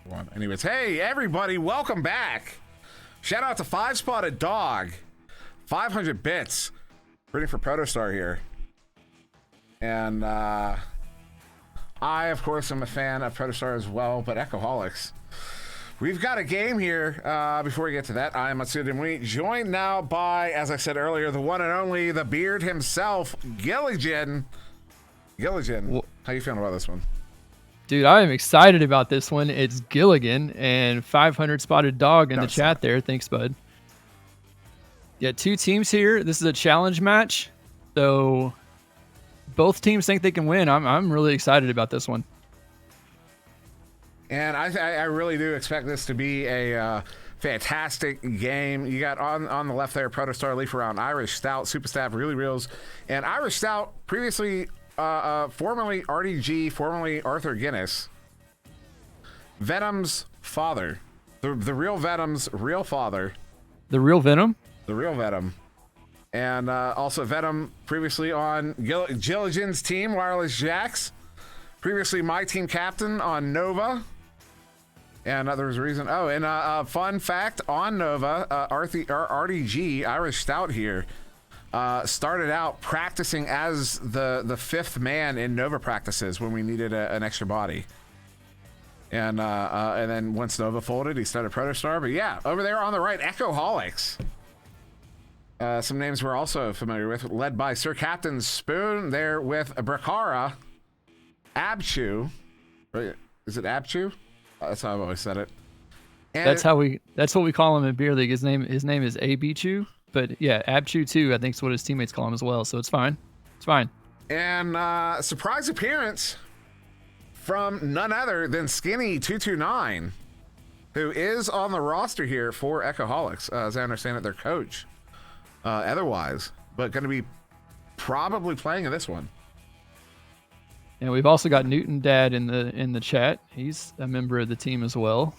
One. Anyways, hey everybody, welcome back. Shout out to 5-Spotted Dog, 500 bits, rooting for Protostar here. And I, of course, am a fan of Protostar as well, but Echoholics. We've got a game here. Before we get to that, I am SirDimwi, joined now by, as I said earlier, the one and only, the beard himself, Giligin. Giligin, how you feeling about this one? Dude, I am excited about this one. It's Giligin and 500 Spotted Dog in the chat there. Thanks, bud. Yeah, two teams here. This is a challenge match, so both teams think they can win. I'm really excited about this one. And I really do expect this to be a fantastic game. You got on the left there, Protostar, Leaf Around, Irish Stout, Super Staff, Really Reels, and Irish Stout previously. Formerly RDG, formerly Arthur Guinness, Venom's father, the real Venom's real father, the real Venom, and also Venom previously on Giligin's team, Wireless Jacks, previously my team captain on Nova, and there's a reason. Oh, and fun fact on Nova, RDG Irish Stout here. Started out practicing as the fifth man in Nova practices when we needed an extra body, and then once Nova folded, he started Protostar. But yeah, over there on the right, Echoholics. Some names we're also familiar with, led by Sir Captain Spoon. There with Brakara, Abchu. Is it Abchu? That's how I've always said it. And that's what we call him in Beer League. His name is Abichu. But yeah, Abchu too, I think is what his teammates call him as well. So it's fine. It's fine. And surprise appearance from none other than Skinny229, who is on the roster here for Echoholics, as I understand it, their coach. Otherwise, but going to be probably playing in this one. And we've also got Newton Dad in the chat. He's a member of the team as well.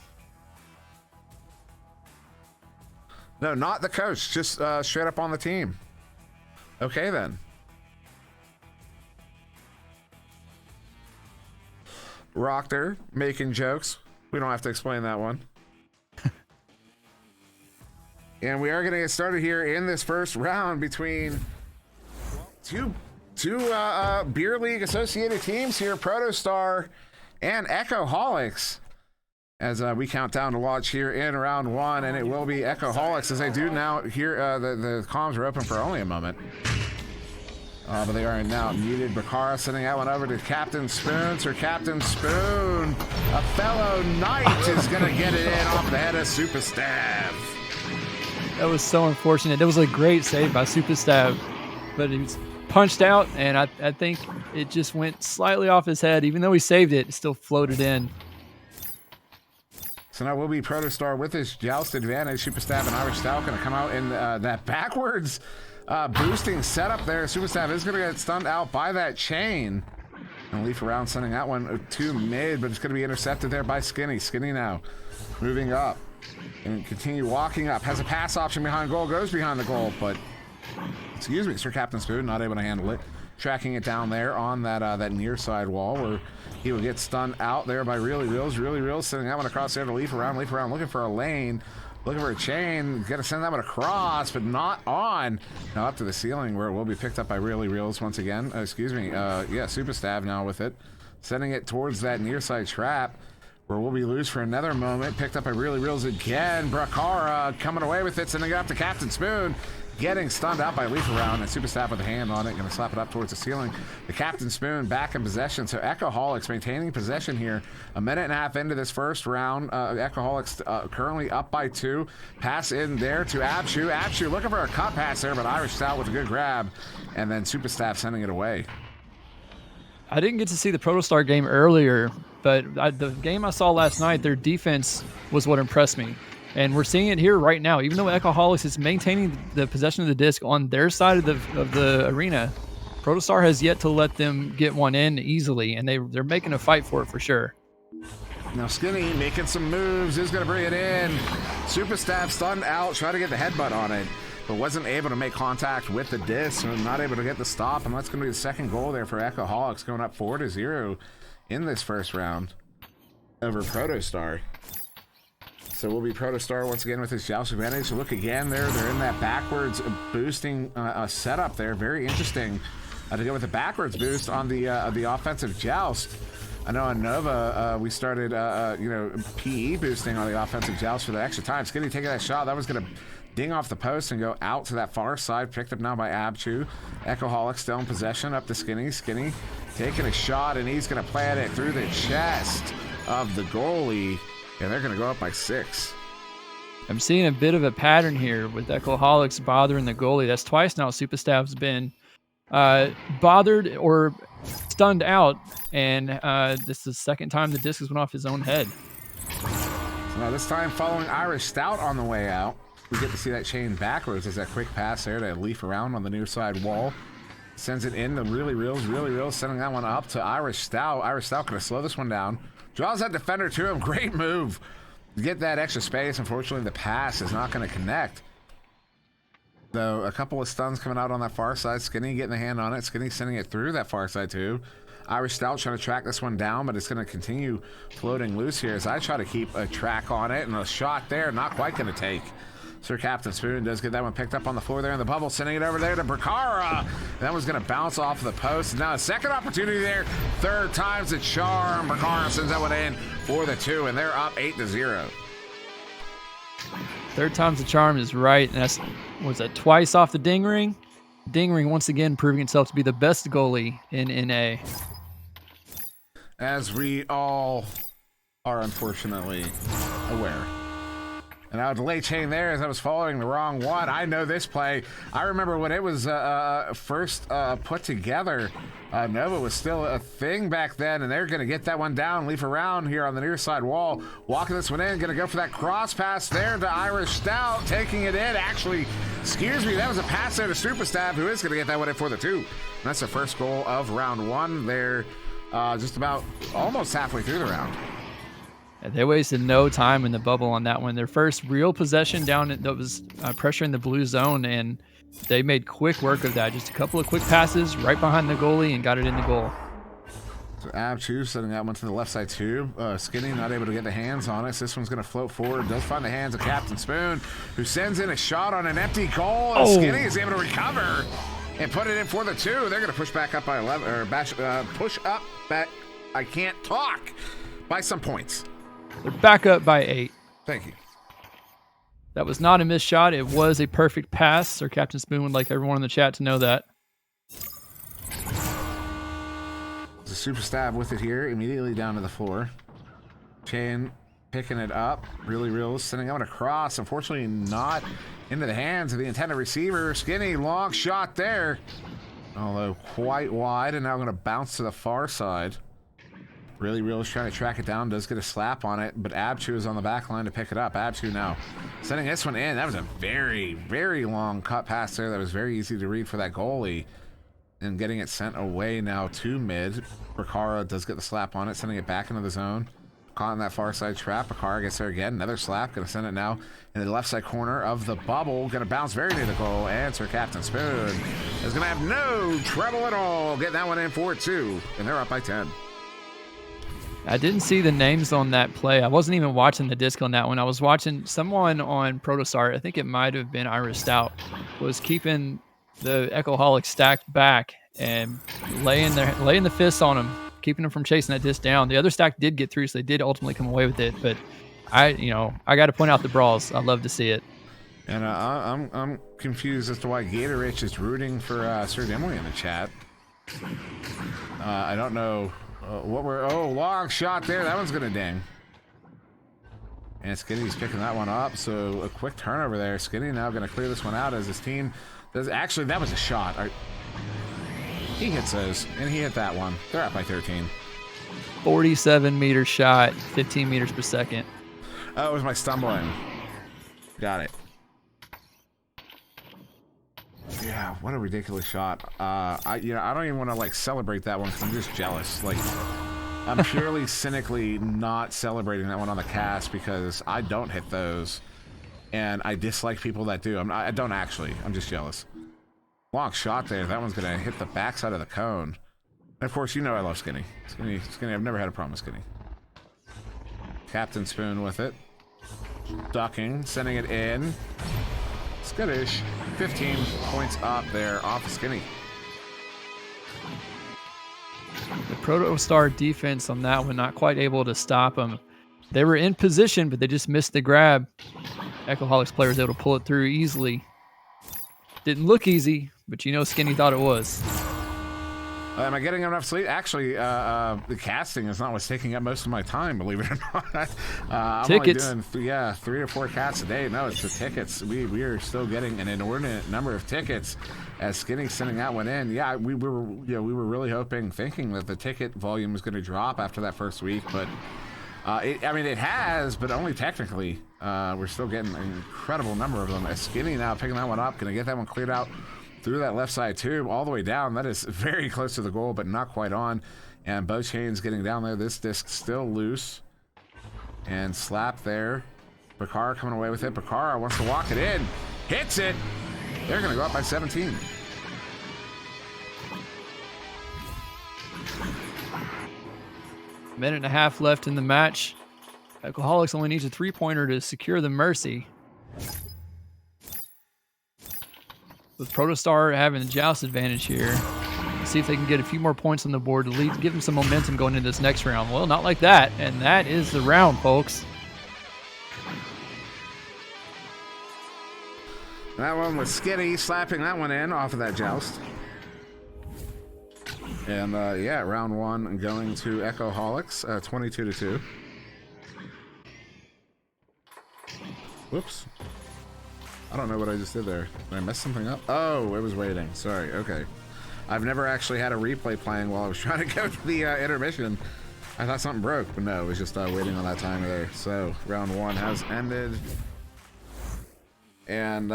No, not the coach, just straight up on the team. Okay, then. Rockter making jokes. We don't have to explain that one. And we are going to get started here in this first round between two Beer League associated teams here, Protostar and Echoholics. As we count down to launch here in round one, and it will be Echoholics as they do now here. The comms are open for only a moment, but they are now muted. Brakara sending that one over to Captain Spoon. Sir Captain Spoon, a fellow knight, is going to get it in off the head of Super Staff. That was so unfortunate. That was a great save by Super Staff, but he was punched out, and I think it just went slightly off his head. Even though he saved it, it still floated in. So now will be Protostar with his joust advantage. Super Staff and Irish Stout going to come out in that backwards boosting setup there. Super Staff is going to get stunned out by that chain. And Leaf Around sending that one to mid, but it's going to be intercepted there by Skinny. Skinny now moving up and continue walking up. Has a pass option behind goal, goes behind the goal, but excuse me, Sir Captain Spoon not able to handle it. Tracking it down there on that near side wall where he will get stunned out there by Really Reels. Really Reels sending that one across there to Leaf Around. Leaf Around looking for a lane, looking for a chain. Got to send that one across, but not on. Now up to the ceiling where it will be picked up by Really Reels once again. Excuse me. Yeah, Super Stab now with it. Sending it towards that near side trap where we'll be loose for another moment. Picked up by Really Reels again. Brakara coming away with it, sending it up to Captain Spoon. Getting stunned out by Leaf Around, and Super Staff with a hand on it, going to slap it up towards the ceiling. The Captain Spoon back in possession, so Echoholics maintaining possession here. A minute and a half into this first round. Echoholics currently up by 2. Pass in there to Abchu. Abchu looking for a cut pass there, but Irish Stout with a good grab, and then Super Staff sending it away. I didn't get to see the Protostar game earlier, but the game I saw last night, their defense was what impressed me. And we're seeing it here right now. Even though Echoholics is maintaining the possession of the disc on their side of the arena, Protostar has yet to let them get one in easily, and they're making a fight for it for sure. Now Skinny making some moves, is going to bring it in. Super Staff stunned out, trying to get the headbutt on it, but wasn't able to make contact with the disc, so not able to get the stop, and that's going to be the second goal there for Echoholics, going up 4-0 in this first round. over Protostar. So we'll be Protostar once again with his joust advantage. So look again there, they're in that backwards boosting setup there. Very interesting to go with the backwards boost on the offensive joust. I know on Nova we started you know, PE boosting on the offensive joust for the extra time. Skinny taking that shot, that was gonna ding off the post and go out to that far side. Picked up now by Abchu. Echoholics still in possession, up to Skinny. Skinny taking a shot, and he's gonna plant it through the chest of the goalie. And they're going to go up by 6. I'm seeing a bit of a pattern here with Echoholics bothering the goalie. That's twice now Superstav's been bothered or stunned out, and this is the second time the disc has went off his own head. So now this time following Irish Stout on the way out, we get to see that chain backwards as that quick pass there to leaf around on the near side wall. Sends it in to really reels, sending that one up to Irish Stout. Irish Stout going to slow this one down. Draws that defender to him. Great move. Get that extra space. Unfortunately, the pass is not going to connect. Though a couple of stuns coming out on that far side. Skinny getting the hand on it. Skinny sending it through that far side too. Irish Stout trying to track this one down, but it's going to continue floating loose here as I try to keep a track on it. And a shot there, not quite going to take. Sir Captain Spoon does get that one picked up on the floor there in the bubble, sending it over there to Bracara. That one's going to bounce off the post. Now a second opportunity there. Third time's the charm. Bracara sends that one in for the 2, and they're up 8-0. Third time's the charm is right, and that's, was that twice off the ding ring? Ding ring once again proving itself to be the best goalie in NA. As we all are unfortunately aware. And now a delay chain there as I was following the wrong one. I know this play. I remember when it was first put together. Nova was still a thing back then, and they're going to get that one down, leaf around here on the near side wall. Walking this one in, going to go for that cross pass there to Irish Stout, taking it in. Actually, excuse me, that was a pass there to Superstab, who is going to get that one in for the 2. And that's the first goal of round 1. They're just about almost halfway through the round. They wasted no time in the bubble on that one. Their first real possession down that was pressuring the blue zone, and they made quick work of that. Just a couple of quick passes right behind the goalie and got it in the goal. So Abchu setting that one to the left side too. Skinny not able to get the hands on it. So this one's going to float forward. Does find the hands of Captain Spoon, who sends in a shot on an empty goal. And Skinny is able to recover and put it in for the 2. They're going to push back up by 11, or push up back. I can't talk by some points. They're back up by 8. Thank you. That was not a missed shot. It was a perfect pass. Sir Captain Spoon would like everyone in the chat to know that. It's a super stab with it here, immediately down to the floor. Chain picking it up, really real, sending out across. Unfortunately, not into the hands of the intended receiver. Skinny, long shot there. Although quite wide, and now going to bounce to the far side. Really real is trying to track it down, does get a slap on it, but Abchu is on the back line to pick it up. Abchu now sending this one in. That was a very long cut pass there that was very easy to read for that goalie. And getting it sent away now to mid. Bracara does get the slap on it, sending it back into the zone. Caught in that far side trap. Bracara gets there again. Another slap. Going to send it now in the left side corner of the bubble. Going to bounce very near the goal. And Sir Captain Spoon is going to have no trouble at all getting that one in for 2. And they're up by 10. I didn't see the names on that play. I wasn't even watching the disc on that one. I was watching someone on Protostar. I think it might have been Irish Stout. Was keeping the Echoholics stacked back and laying the fists on them, keeping them from chasing that disc down. The other stack did get through, so they did ultimately come away with it. But I got to point out the brawls. I love to see it. And I'm confused as to why Gatorich is rooting for SirDimwi in the chat. I don't know. Long shot there. That one's gonna ding. And Skinny's picking that one up. So a quick turnover there. Skinny now gonna clear this one out as his team does. Actually, that was a shot. He hits those, and he hit that one. They're up by 13. 47-meter shot, 15 meters per second. Oh, it was my stumbling. Got it. Yeah, what a ridiculous shot. I don't even want to like celebrate that one because I'm just jealous. Like, I'm purely cynically not celebrating that one on the cast because I don't hit those, and I dislike people that do. I don't actually. I'm just jealous. Long shot there. That one's gonna hit the backside of the cone. And of course, you know I love Skinny. Skinny. I've never had a problem with Skinny. Captain Spoon with it. Ducking, sending it in. Skittish. 15 points up there off of Skinny. The Protostar defense on that one, not quite able to stop them. They were in position, but they just missed the grab. Echoholics player was able to pull it through easily. Didn't look easy, but you know Skinny thought it was. Am I getting enough sleep? Actually, the casting is not what's taking up most of my time, believe it or not. I'm Tickets. only doing 3 or 4 casts a day. No, it's the tickets. We are still getting an inordinate number of tickets as Skinny's sending that one in. Yeah, we were really thinking that the ticket volume was going to drop after that first week, but it has, but only technically. We're still getting an incredible number of them. As Skinny now picking that one up, going to get that one cleared out through that left side tube all the way down. That is very close to the goal, but not quite on. And bow chains getting down there. This disc still loose. And slap there. Bakara coming away with it. Bakara wants to walk it in. Hits it. They're going to go up by 17. Minute and a half left in the match. Echoholics only needs a 3-pointer to secure the Mercy. With Protostar having the joust advantage here, see if they can get a few more points on the board to lead, give them some momentum going into this next round. Well, not like that, and that is the round, folks. That one was Skinny slapping that one in off of that joust. And yeah, round 1 going to Echoholics, 22-2. Whoops. I don't know what I just did there. Did I mess something up? Oh, it was waiting. Sorry. Okay. I've never actually had a replay playing while I was trying to go to the intermission. I thought something broke, but no, it was just waiting on that timer there. So round 1 has ended. And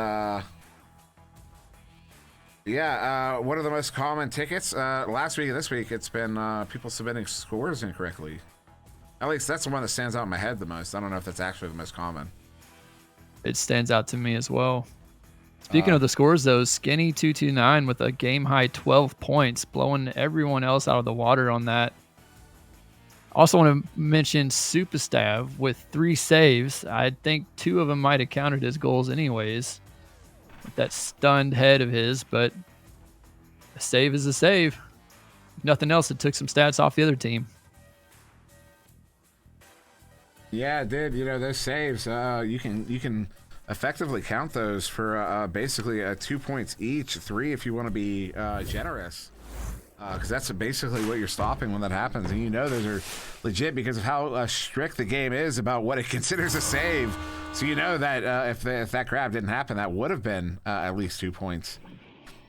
yeah, what are the most common tickets? Last week and this week, it's been people submitting scores incorrectly. At least that's the one that stands out in my head the most. I don't know if that's actually the most common. It stands out to me as well. Speaking of the scores, though, Skinny 229 with a game-high 12 points, blowing everyone else out of the water on that. Also want to mention Superstab with 3 saves. I think 2 of them might have counted as goals anyways, with that stunned head of his, but a save is a save. If nothing else, it took some stats off the other team. Yeah, it did. You know, those saves, you can effectively count those for basically 2 points each, 3 if you want to be generous. Because that's basically what you're stopping when that happens. And you know those are legit because of how strict the game is about what it considers a save. So you know that if that grab didn't happen, that would have been at least 2 points.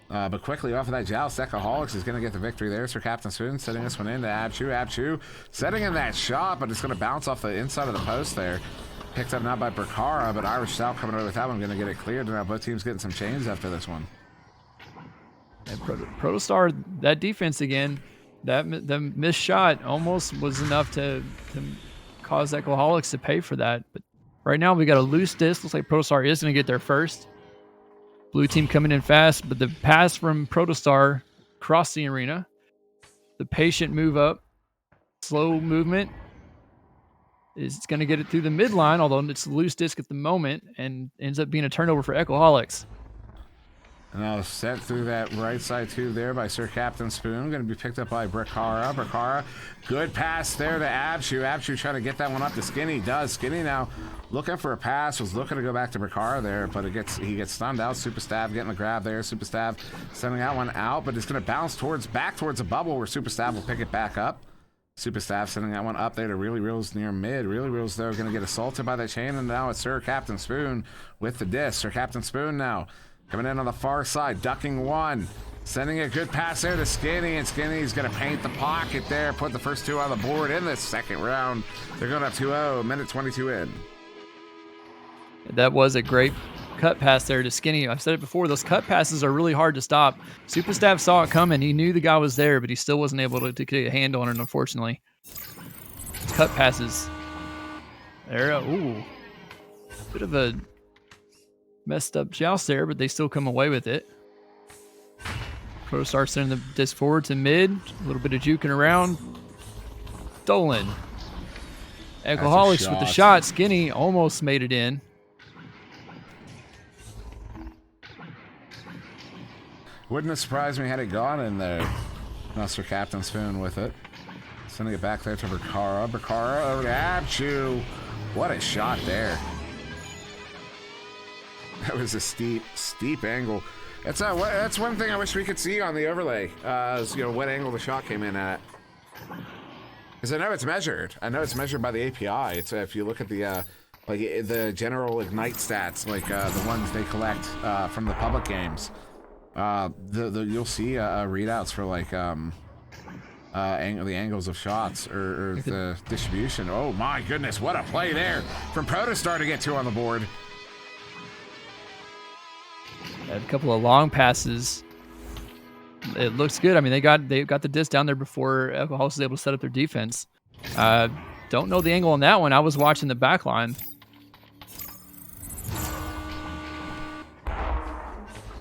But quickly off of that joust, Echoholics is going to get the victory there. So Captain Spoon setting this one in to Abchu setting in that shot, but it's going to bounce off the inside of the post there. Picked up now by Bakara, but Irish Stout coming away with that one, going to get it cleared. And now both teams getting some chains after this one. And Protostar, that defense again, the missed shot almost was enough to cause Echoholics to pay for that. But right now we got a loose disc. Looks like Protostar is going to get there first. Blue team coming in fast, but the pass from Protostar crossed the arena. The patient move up, slow movement is going to get it through the midline, although it's a loose disc at the moment, and ends up being a turnover for Echoholics. Now sent through that right side tube there by Sir Captain Spoon. Going to be picked up by Bakara. Bakara, good pass there to Abchu. Abchu trying to get that one up to Skinny. Does. Skinny now looking for a pass. Was looking to go back to Bakara there, but he gets stunned out. Superstab getting the grab there. Superstab sending that one out, but it's going to bounce back towards a bubble where Superstab will pick it back up. Superstab sending that one up there to Really Reels near mid. Really Reels, though, going to get assaulted by that chain, and now it's Sir Captain Spoon with the disc. Sir Captain Spoon now coming in on the far side, ducking one. Sending a good pass there to Skinny, and Skinny's going to paint the pocket there, put the first 2 on the board in this second round. They're going up 2-0, minute 22 in. That was a great cut pass there to Skinny. I've said it before, those cut passes are really hard to stop. Superstab saw it coming. He knew the guy was there, but he still wasn't able to get a hand on it, unfortunately. Cut passes. There, ooh. Bit of a messed up joust there, but they still come away with it. Protostar sending the disc forward to mid. A little bit of juking around. Stolen. Echoholics with the shot. Skinny almost made it in. Wouldn't have surprised me had it gone in there. Master Captain Spoon with it. Sending it back there to Bakara. Bakara over to Abchu. What a shot there. That was a steep angle. That's one thing I wish we could see on the overlay. Is, you know, what angle the shot came in at. Because I know it's measured. I know it's measured by the API. It's if you look at the like the general Ignite stats, like the ones they collect from the public games. You'll see readouts for like the angles of shots or the distribution. Oh my goodness, what a play there from Protostar to get 2 on the board. A couple of long passes. It looks good. I mean, they got the disc down there before Echoholics was able to set up their defense. Don't know the angle on that one. I was watching the back line.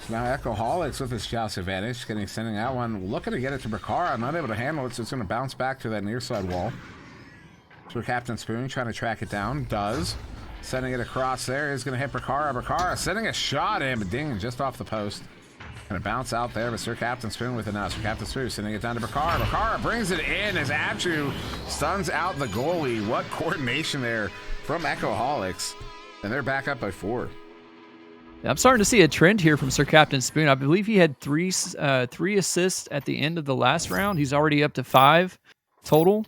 Now Echoholics with his joust advantage, sending that one, looking to get it to Bakara, not able to handle it, so it's going to bounce back to that near side wall. So Captain Spoon trying to track it down, does. Sending it across there, is going to hit Bakara. Bakara sending a shot in, but dinging just off the post. Going to bounce out there, but Sir Captain Spoon with it now. Sir Captain Spoon sending it down to Bakara. Bakara brings it in as Abchu stuns out the goalie. What coordination there from Echoholics. And they're back up by 4. I'm starting to see a trend here from Sir Captain Spoon. I believe he had three assists at the end of the last round. He's already up to 5 total.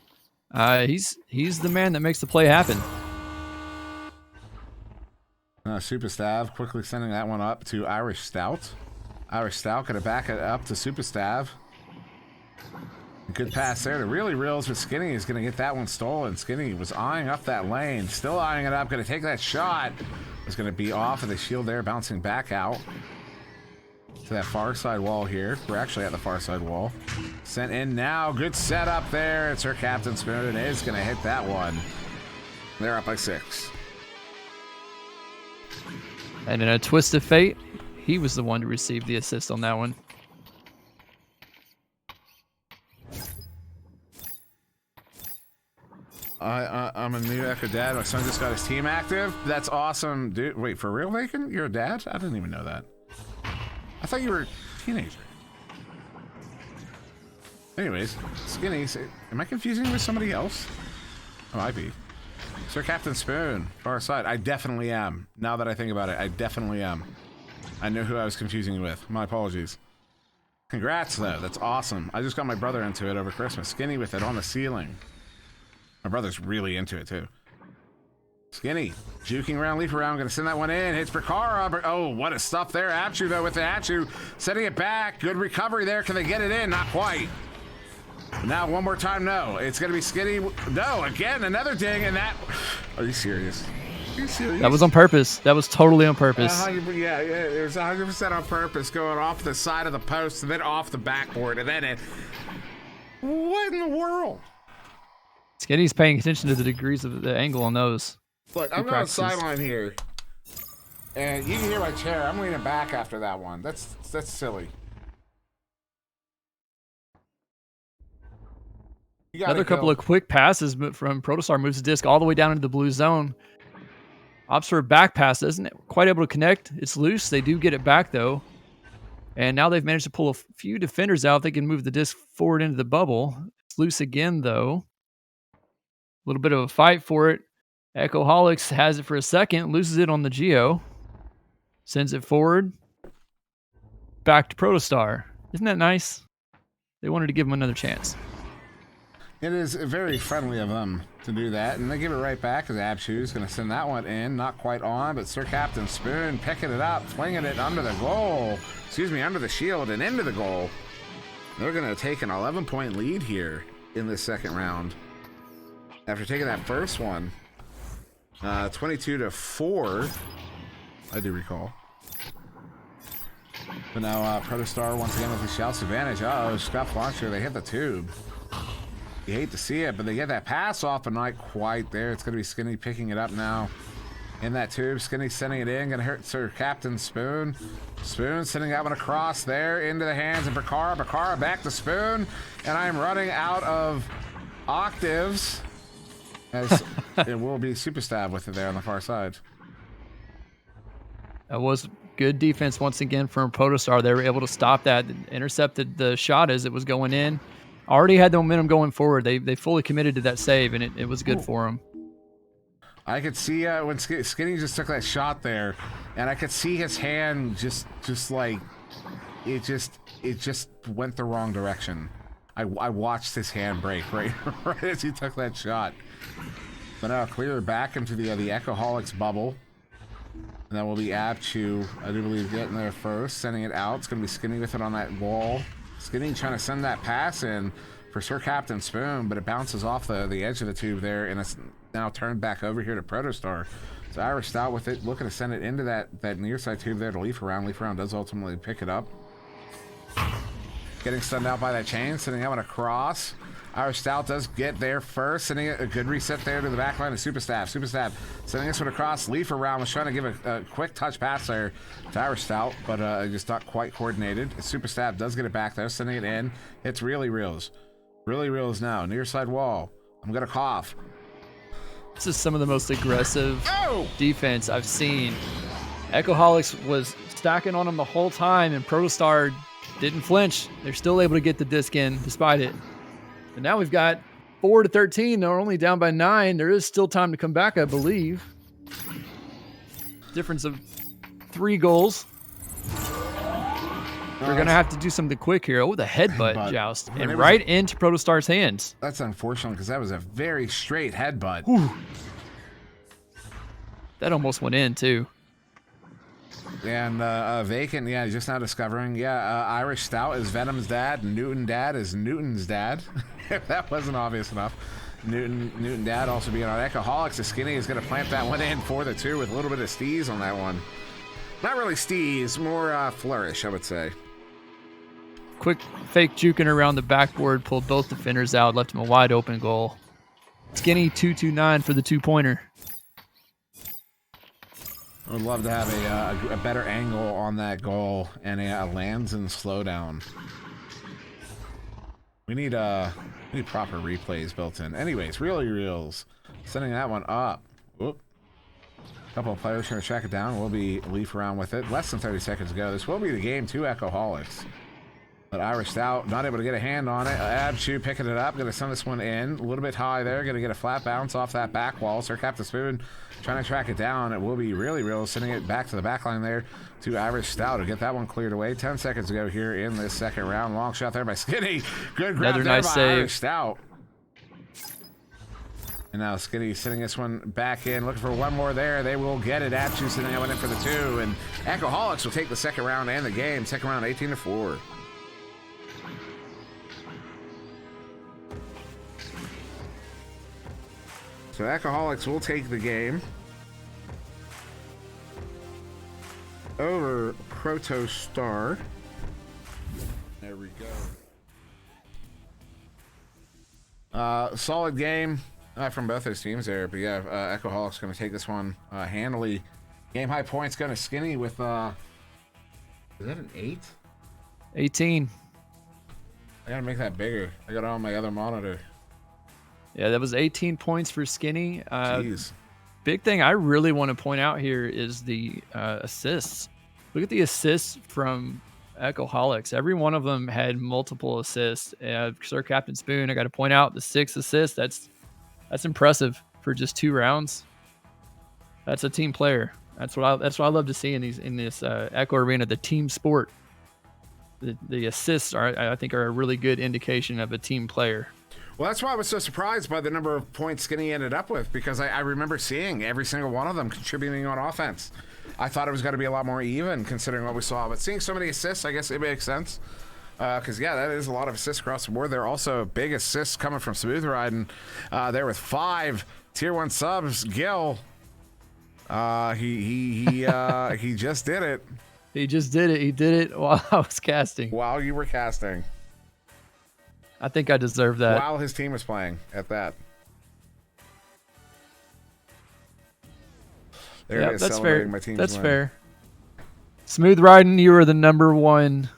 He's the man that makes the play happen. Super Stav quickly sending that one up to Irish Stout. Irish Stout gonna back it up to Super Stav. Good pass there to Really Reels, but Skinny is gonna get that one stolen. Skinny was eyeing up that lane, still eyeing it up, gonna take that shot. It's going to be off of the shield there, bouncing back out to that far side wall here. We're actually at the far side wall. Sent in now. Good setup there. It's her Captain Spoon is going to hit that one. They're up by 6. And in a twist of fate, he was the one to receive the assist on that one. I'm a new Echo dad. My son just got his team active. That's awesome, dude. Wait, for real, Bacon? You're a dad? I didn't even know that. I thought you were a teenager. Anyways, Skinny, am I confusing you with somebody else? I might be. Sir Captain Spoon, far side. I definitely am. Now that I think about it, I definitely am. I know who I was confusing you with. My apologies. Congrats, though. That's awesome. I just got my brother into it over Christmas. Skinny with it on the ceiling. My brother's really into it, too. Skinny, juking around, leap around, gonna send that one in. Hits Bakara. Oh, what a stuff there. Abchu, though, with the Abchu. Setting it back. Good recovery there. Can they get it in? Not quite. Now, one more time, no. It's gonna be Skinny. No, again, another ding, and that... Are you serious? Are you serious? That was on purpose. That was totally on purpose. Yeah, it was 100% on purpose. Going off the side of the post, and then off the backboard, and then it... What in the world? Skinny's paying attention to the degrees of the angle on those. Look, I'm on the sideline here, and you can hear my chair. I'm leaning back after that one. That's silly. Another couple of quick passes from Protostar moves the disc all the way down into the blue zone. Opts for a back pass, isn't quite able to connect. It's loose. They do get it back, though. And now they've managed to pull a few defenders out. They can move the disc forward into the bubble. It's loose again, though. A little bit of a fight for it. Echoholics has it for a second, loses it on the Geo. Sends it forward. Back to Protostar. Isn't that nice? They wanted to give him another chance. It is very friendly of them to do that, and they give it right back as Abshu's going to send that one in. Not quite on, but Sir Captain Spoon picking it up, flinging it under the goal. Excuse me, under the shield and into the goal. They're going to take an 11-point lead here in this second round. After taking that first one, 22-4, I do recall. But now Protostar once again with the shouts advantage. Uh-oh, scuff launcher, they hit the tube. You hate to see it, but they get that pass off, but not quite there. It's going to be Skinny picking it up now in that tube. Skinny sending it in, going to hurt Sir Captain Spoon. Spoon sending that one across there into the hands of Bakara. Bakara back to Spoon, and I'm running out of octaves. As it will be super stab with it there on the far side. That was good defense once again from Protostar. They were able to stop that, intercepted the shot as it was going in. Already had the momentum going forward. They fully committed to that save, and it was good for them. I could see when Skinny just took that shot there, and I could see his hand just like it just went the wrong direction. I watched his hand break right as he took that shot. But now clear back into the Echoholics bubble. And that will be Abchu, I do believe, getting there first, sending it out. It's going to be Skinny with it on that wall. Skinny trying to send that pass in for Sir Captain Spoon, but it bounces off the edge of the tube there, and it's now turned back over here to Protostar. So Irish Stout with it, looking to send it into that near side tube there to Leaf Around. Leaf Around does ultimately pick it up. Getting stunned out by that chain, sending that one across. Irish Stout does get there first, sending a good reset there to the back line of Super Stab. Super Stab sending this one across. Leaf Around was trying to give a quick touch pass there to Irish Stout, but just not quite coordinated. Super Stab does get it back there, sending it in. It's Really Reels. Really Reels now, near side wall. I'm going to cough. This is some of the most aggressive defense I've seen. Echoholics was stacking on them the whole time, and Protostar didn't flinch. They're still able to get the disc in despite it. And now we've got 4-13. They're only down by 9. There is still time to come back, I believe. Difference of 3 goals. They're going to have to do something quick here. Oh, the headbutt joust. And right into Protostar's hands. That's unfortunate because that was a very straight headbutt. Whew. That almost went in, too. And Vacant, yeah, just now discovering, Irish Stout is Venom's dad, Newton dad is Newton's dad. If that wasn't obvious enough. Newton dad also being on Echoholics. The Skinny is going to plant that one in for the 2 with a little bit of steez on that one. Not really steez, more flourish, I would say. Quick fake juking around the backboard, pulled both defenders out, left him a wide open goal. Skinny 229 for the 2-pointer. I would love to have a better angle on that goal and a lands and slowdown. We need proper replays built in. Anyways, Really Reels sending that one up. Whoop. A couple of players trying to track it down. We'll be Leaf Around with it. Less than 30 seconds to go. This will be the game to Echoholics. But Irish Stout not able to get a hand on it. Abshu picking it up. Going to send this one in. A little bit high there. Going to get a flat bounce off that back wall. Sir Captain Spoon trying to track it down. It will be Really Real, sending it back to the back line there to Irish Stout to get that one cleared away. 10 seconds to go here in this second round. Long shot there by Skinny. Good grab Another there nice by save. Irish Stout. And now Skinny sending this one back in. Looking for one more there. They will get it. Abshu sending that one in for the 2. And Echoholics will take the second round and the game. Second round 18-4. So Echoholics will take the game over Protostar. There we go. Solid game from both those teams there. But yeah, Echoholics going to take this one handily. Game high points going to Skinny with, is that an 8? 18. I got to make that bigger. I got it on my other monitor. Yeah, that was 18 points for Skinny. Jeez. Big thing I really want to point out here is the assists. Look at the assists from Echoholics. Every one of them had multiple assists. Sir Captain Spoon, I got to point out the 6 assists. That's impressive for just 2 rounds. That's a team player. That's what I love to see in this Echo Arena, the team sport. The assists I think are a really good indication of a team player. Well, that's why I was so surprised by the number of points Skinny ended up with, because I remember seeing every single one of them contributing on offense. I thought it was going to be a lot more even considering what we saw, but seeing so many assists, I guess it makes sense. Because, yeah, that is a lot of assists across the board. There are also big assists coming from Smooth Riding there with 5 Tier 1 subs. Gil, he just did it. He just did it. He did it while I was casting. While you were casting. I think I deserve that. While his team was playing at that. There it is, that's celebrating fair. my team's That's win. fair. Smooth Riding, you are the #1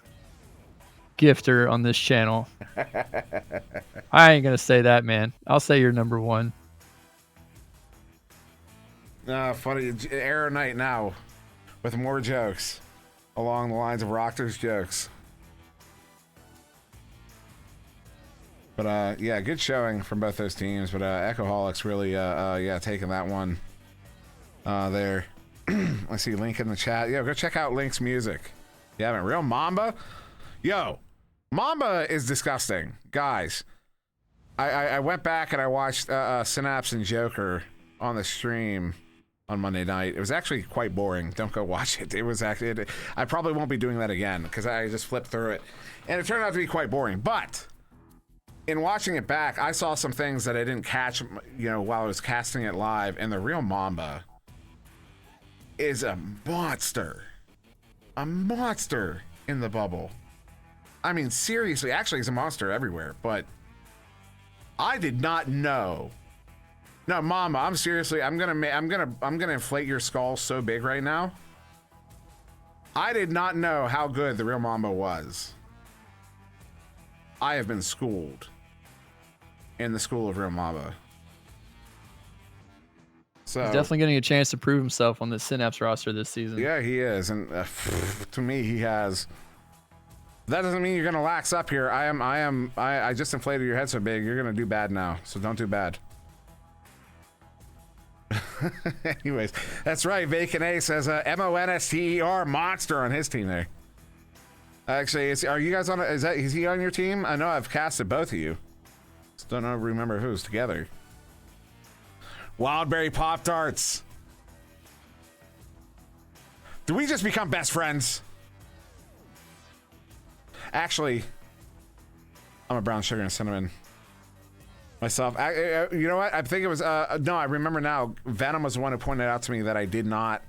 gifter on this channel. I ain't going to say that, man. I'll say you're #1. Funny. Arrow Night now with more jokes along the lines of Rockter's jokes. But yeah, good showing from both those teams. But Echoholics really, yeah, taking that one there. I see Link in the chat. Yo, go check out Link's music. You haven't? Real Mamba? Yo, Mamba is disgusting, guys. I went back and I watched Synapse and Joker on the stream on Monday night. It was actually quite boring. Don't go watch it. It was actually, I probably won't be doing that again because I just flipped through it. And it turned out to be quite boring. But in watching it back, I saw some things that I didn't catch, you know, while I was casting it live. And the real Mamba is a monster. A monster in the bubble. I mean, seriously, actually he's a monster everywhere, but I did not know. No, Mama, I'm seriously, I'm gonna inflate your skull so big right now. I did not know how good the real Mamba was. I have been schooled in the school of real Mamba. So he's definitely getting a chance to prove himself on the Synapse roster this season. Yeah, he is, and to me, he has. That doesn't mean you're gonna lax up here. I just inflated your head so big. You're gonna do bad now, so don't do bad. Anyways, that's right. Vacant A says MONSTER monster on his team there. Actually, are you guys on? Is he on your team? I know I've casted both of you. Just don't know, remember who's together. Wildberry Pop Tarts. Do we just become best friends? Actually, I'm a brown sugar and cinnamon myself. You know what? I think it was, no, I remember now. Venom was the one who pointed out to me that I did not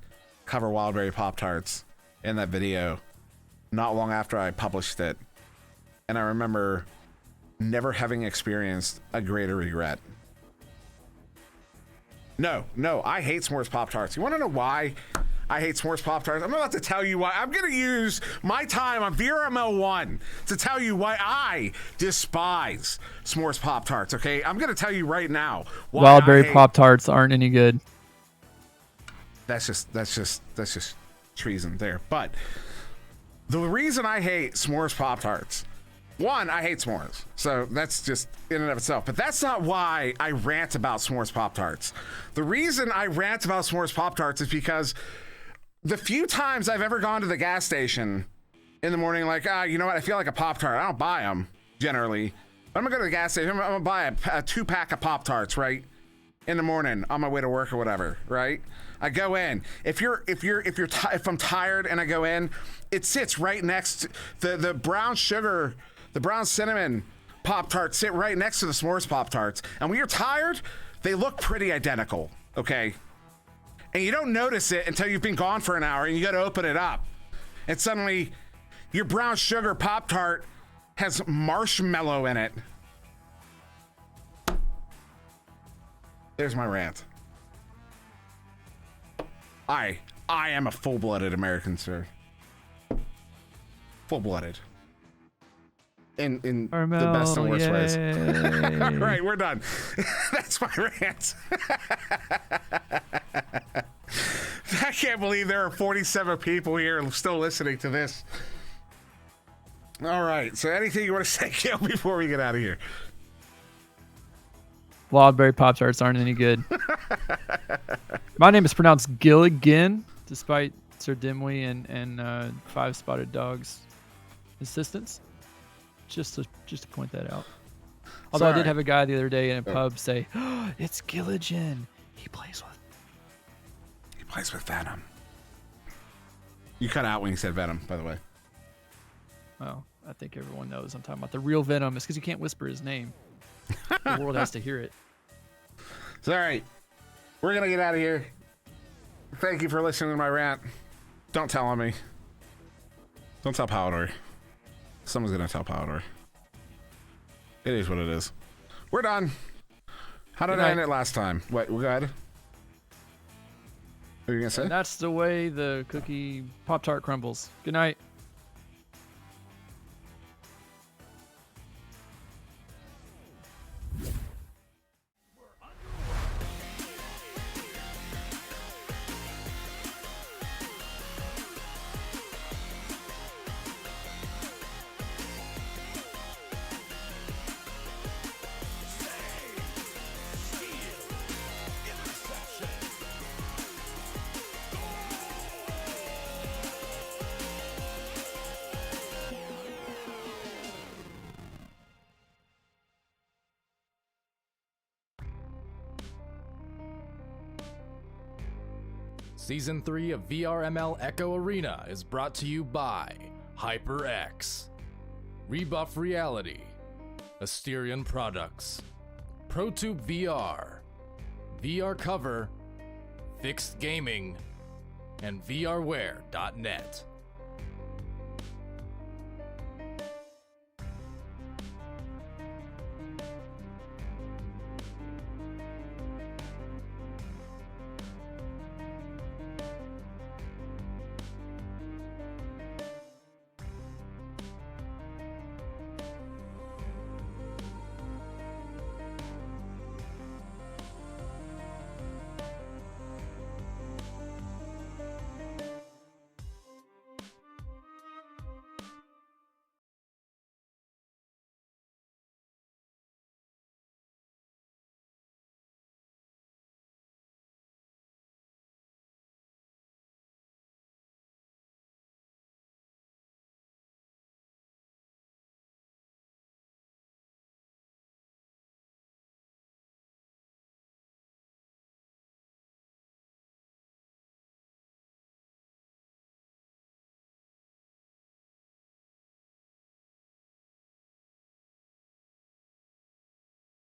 cover Wildberry Pop-Tarts in that video not long after I published it. And I remember never having experienced a greater regret. No, I hate s'mores Pop-Tarts. You want to know why I hate s'mores Pop-Tarts? I'm about to tell you why. I'm going to use my time on VRML 1 to tell you why I despise s'mores Pop-Tarts, okay? I'm going to tell you right now why Wildberry Pop-Tarts aren't any good. That's just treason there. But the reason I hate s'mores Pop-Tarts, one, I hate s'mores. So that's just in and of itself. But that's not why I rant about s'mores Pop-Tarts. The reason I rant about s'mores Pop-Tarts is because the few times I've ever gone to the gas station in the morning, like, you know what, I feel like a Pop-Tart. I don't buy them, generally. But I'm gonna go to the gas station, I'm gonna buy a 2-pack of Pop-Tarts, right? In the morning, on my way to work or whatever, right? I go in. If I'm tired and I go in, it sits right next to the brown sugar, the brown cinnamon Pop-Tarts sit right next to the s'mores Pop-Tarts. And when you're tired, they look pretty identical, okay? And you don't notice it until you've been gone for an hour and you gotta open it up. And suddenly, your brown sugar Pop-Tart has marshmallow in it. There's my rant. I am a full-blooded American, sir. Full-blooded. In the best and worst ways. Right, we're done. That's my rant. I can't believe there are 47 people here still listening to this. All right, so anything you want to say, Gil, before we get out of here? Wildberry Pop-Tarts aren't any good. My name is pronounced Giligin, despite SirDimwi and Five Spotted Dog's insistence. Just to point that out. Although I did have a guy the other day in a pub say, oh, "It's Giligin. He plays with Venom." You cut out when you said Venom, by the way. Oh, I think everyone knows I'm talking about the real Venom. It's because you can't whisper his name. The world has to hear it. So, all right, we're gonna get out of here. Thank you for listening to my rant. Don't tell on me. Don't tell Powder. Someone's gonna tell Powder. It is what it is. We're done. How did I end it last time? What, we got? What are you gonna say? And that's the way the cookie Pop-Tart crumbles. Good night. Season 3 of VRML Echo Arena is brought to you by HyperX, Rebuff Reality, Asterion Products, ProTube VR, VR Cover, Fixed Gaming, and VRware.net.